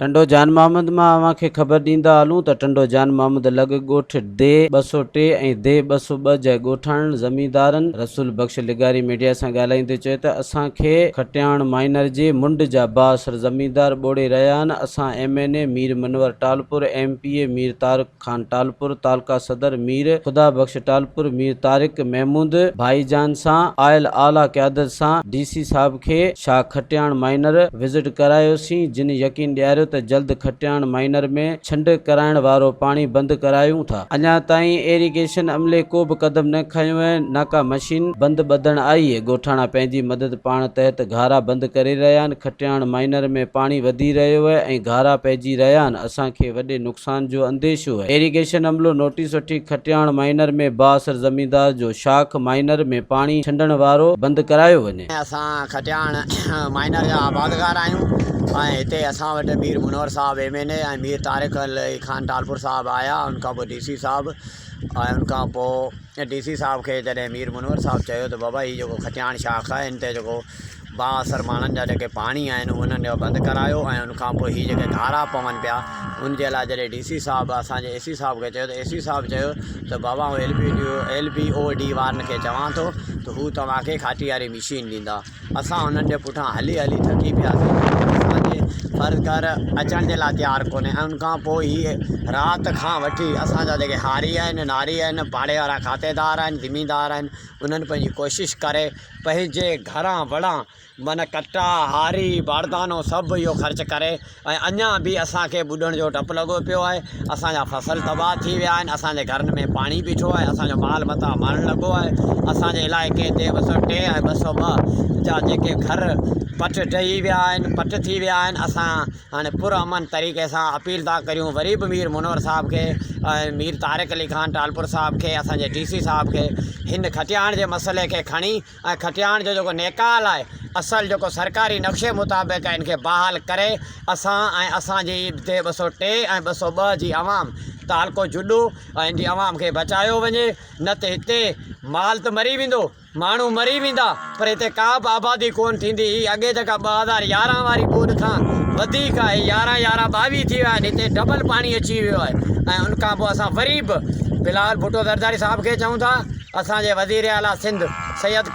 टंडो जान मोहम्मद मां अव्हांखे ख़बर ॾींदा हलूं त टंडो जान मोहम्मद लॻ ॻोठ दे 203 ऐं दे 202 जा ॻोठाणन ज़मींदारनि रसूल बख़्श लिगारी मीडिया सां ॻाल्हाईंदे चयो त असांखे खटियाण माइनर जे मुंड जा बासर ज़मींदार ॿोड़े रहिया आहिनि। असां MNA मीर मनवर टालपुर, MPA मीर तारिक खान टालपुर, तालका सदर मीर ख़ुदा बख़्श टालपुर, मीर तारिक महमूद भाईजान सां आयल आला क़यादत सां DC साहब खे शाह खटियाण माइनर विज़िट करायोसीं, जिन यकीन ॾियारियो त जल्द खटियाण माइनर में छंड कराइण वारो पाणी बंदि करायूं था। अञा ताईं इरिगेशन अमले को बि क़दम न खयो ऐं नाका मशीन बंदि ॿधण आई आहे। ॻोठाणा पंहिंजी मदद पाण तहत घारा बंदि करे रहिया आहिनि। खटियाण माइनर में पाणी वधी रहियो आहे ऐं घारा पइजी रहिया आहिनि। असांखे वॾे नुक़सान जो अंदेशो आहे। इरिगेशन अमलो नोटिस वठी खटियाण माइनर में बासर ज़मींदार जो शाख माइनर में पाणी छंडण वारो बंदि करायो वञे। असां खटियाण माइनर जा आबादगार आहियूं ऐं हिते असां वटि मीर मुनवर साहब MNA ऐं मीर तारिक खान टालपुर साहब आया। उनखां पोइ DC साहब ऐं उनखां पोइ DC साहब खे जॾहिं मीर मुनवर साहब चयो त बाबा हीउ जेको खटियाण शाख आहे हिन ते जेको बासर माण्हुनि जा जेके पाणी आहिनि उन्हनि जो बंदि करायो ऐं उनखां पोइ हीअ जेके घारा पवनि पिया उनजे लाइ जॾहिं DC साहब असांजे AC साहब खे चयो त AC साहब चयो त बाबा LBOD वारनि खे चवां थो त हू तव्हांखे खाटी वारी मशीन ॾींदा। असां उन्हनि जे पुठियां हली हली थकी पियासीं। फर्ज़ कर अचण जे लाइ तयारु कोन्हे ऐं उनखां पोइ हीअ राति खां वठी असांजा जेके हारी आहिनि नारी आहिनि पाड़े वारा खातेदार आहिनि ज़मींदार आहिनि उन्हनि पंहिंजी कोशिशि करे पंहिंजे घरां वड़ां माना कटा हारी बारदानो सभु इहो ख़र्चु करे ऐं अञा बि असांखे ॿुॾण जो डपु लॻो पियो आहे। असांजा फसल तबाह थी विया आहिनि। असांजे घरनि में पाणी बीठो आहे। असांजो माल मथां मरण लॻो आहे। असांजे इलाइक़े ते 203 ऐं 202 जा जेके घर पट ढही विया आहिनि पट थी विया आहिनि। असां हाणे पुरअमन तरीक़े सां अपील था करियूं वरी बि मीर मुनवर साहब खे ऐं मीर तारिक अली खान टालपुर साहब खे असांजे DC साहब खे हिन खटियाण जे मसइले खे खणी ऐं खटियाण जो जेको नेकाल आहे असल जेको सरकारी नक्शे मुताबिक़ इनखे बहाल करे असां ऐं असांजी दे 203 ऐं 202 जी आवाम तालको जुॾो ऐं इन जी आवाम खे बचायो वञे। न त हिते माल त मरी वेंदो माण्हू मरी वेंदा पर हिते का बि आबादी कोन थींदी। ही अॻे जेका 2011 वारी ॿोॾि खां वधीक आहे। 11 22 थी विया आहिनि। हिते डबल पाणी अची वियो आहे ऐं उनखां पोइ असां वरी बि बिलाल भुट्टो ज़रदारी साहब खे चऊं था असांजे वज़ीर आला सिंध सैयद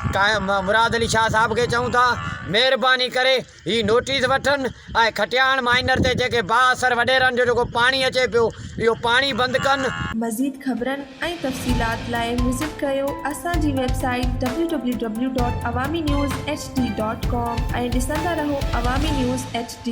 मुराद अली शाह साहब खे चऊं था महिरबानी करे ही नोटिस वठनि ऐं खटियाण माइनर ते जेके बाअसर वॾेरनि जो जेको पाणी अचे पियो इहो पाणी बंदि कनि। मज़ीद ख़बरनि ऐं तफ़सीलात लाइ विज़िट कयो असांजी वेबसाइट www.awamiNewsHD.com ऐं ॾिसंदा रहो अवामी न्यूज़ HD।